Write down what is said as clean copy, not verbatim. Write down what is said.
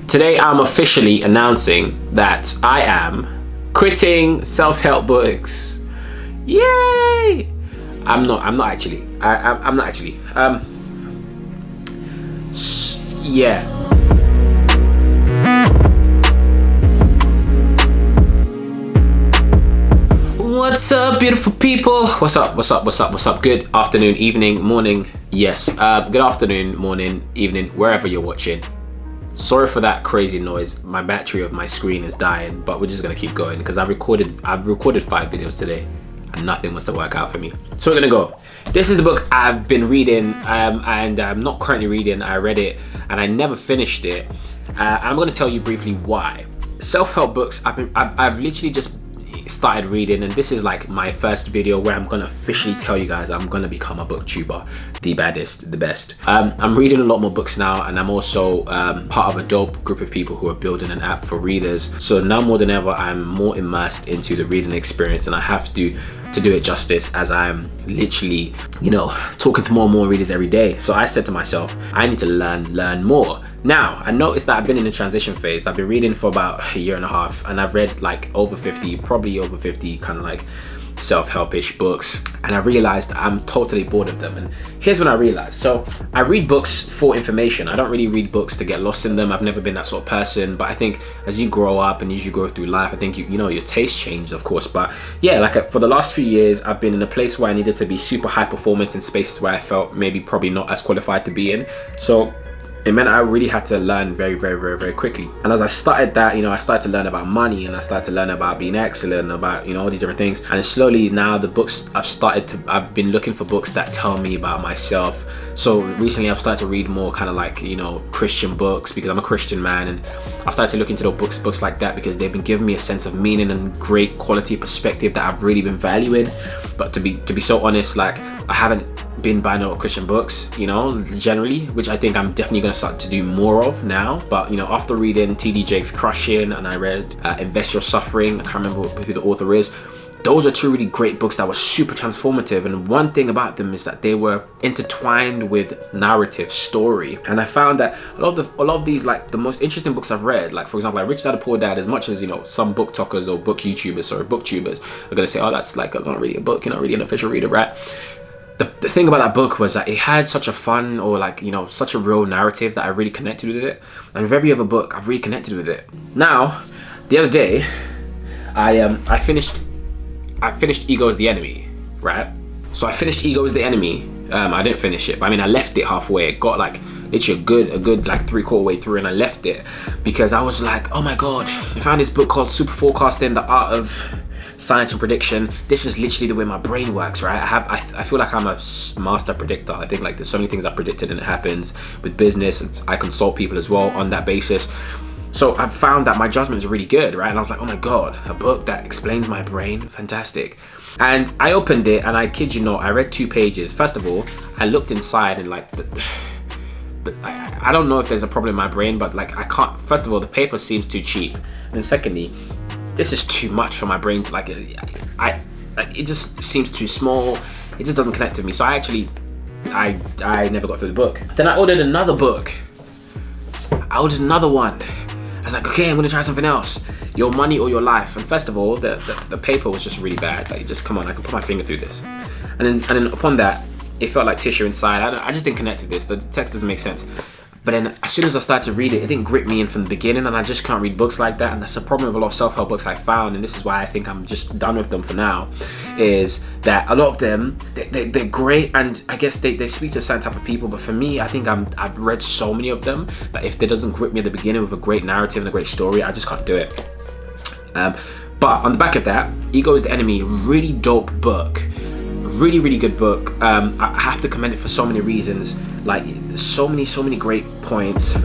Today I'm officially announcing that I am quitting self-help books. Yay! I'm not actually. I'm not actually. Yeah. What's up, beautiful people? What's up? Good afternoon, evening, morning. Yes, good afternoon, morning, evening, wherever you're watching. Sorry for that crazy noise. My battery of my screen is dying, but we're just gonna keep going because I've recorded 5 videos today and nothing was to work out for me. So we're gonna go. This is the book I've been reading, and I'm not currently reading. I read it and I never finished it. I'm gonna tell you briefly why. Self-help books, I've literally just started reading, and this is like my first video where I'm gonna officially tell you guys I'm gonna become a booktuber, the baddest, the best. I'm reading a lot more books now, and I'm also part of a dope group of people who are building an app for readers. So now more than ever, I'm more immersed into the reading experience, and I have to do it justice, as I'm literally, talking to more and more readers every day. So I said to myself, I need to learn more. Now, I noticed that I've been in the transition phase. I've been reading for about a year and a half, and I've read like probably over 50 kind of like self-help-ish books, and I realized I'm totally bored of them. And here's when I realized. So I read books for information. I don't really read books to get lost in them. I've never been that sort of person, but I think as you grow up and as you go through life, I think your taste changes, of course. But yeah, like for the last few years, I've been in a place where I needed to be super high performance in spaces where I felt probably not as qualified to be in. So it meant I really had to learn very, very, very, very quickly. And as I started that, I started to learn about money, and I started to learn about being excellent, about, all these different things. And slowly now the books I've been looking for books that tell me about myself. So recently I've started to read more kind of like, Christian books, because I'm a Christian man. And I started to look into those books like that, because they've been giving me a sense of meaning and great quality perspective that I've really been valuing. But to be so honest, like I haven't been buying a lot of Christian books, generally, which I think I'm definitely going to start to do more of now. But after reading T.D. Jakes' Crushing, and I read Invest Your Suffering, I can't remember who the author is. Those are two really great books that were super transformative, and one thing about them is that they were intertwined with narrative story. And I found that a lot of these, like the most interesting books I've read, like for example, like Rich Dad Poor Dad, as much as some book talkers or booktubers are gonna say, oh, that's like not really a book, you're not really an official reader, right? The thing about that book was that it had such a fun, or like such a real narrative, that I really connected with it. And with every other book, I've really connected with it. Now, the other day, I finished Ego is the Enemy, right? So I finished Ego is the Enemy. I didn't finish it, but I left it halfway. It got like literally a good like 3/4 way through, and I left it because I was like, oh my god, I found this book called Super Forecasting: The Art of Science and Prediction. This is literally the way my brain works, right? I feel like I'm a master predictor. I think like there's so many things I predicted and it happens with business, and I consult people as well on that basis. So I've found that my judgment is really good, right? And I was like, oh my god, a book that explains my brain, fantastic. And I opened it, and I kid you not, I read 2 pages. First of all, I looked inside, and like I don't know if there's a problem in my brain, but like I can't. First of all, the paper seems too cheap, and secondly, this is too much for my brain to like. It just seems too small. It just doesn't connect with me. So I never got through the book. Then I ordered another book. I ordered another one. I was like, okay, I'm gonna try something else. Your Money or Your Life. And first of all, the paper was just really bad. Like, just come on, I can put my finger through this. And then upon that, it felt like tissue inside. I just didn't connect with this. The text doesn't make sense. But then as soon as I started to read it, it didn't grip me in from the beginning, and I just can't read books like that. And that's the problem with a lot of self-help books I found, and this is why I think I'm just done with them for now, is that a lot of them, they're great, and I guess they speak to a certain type of people, but for me, I think I've read so many of them that if it doesn't grip me at the beginning with a great narrative and a great story, I just can't do it. But on the back of that, Ego is the Enemy, really dope book. Really, really good book. I have to commend it for so many reasons. Like so many great points.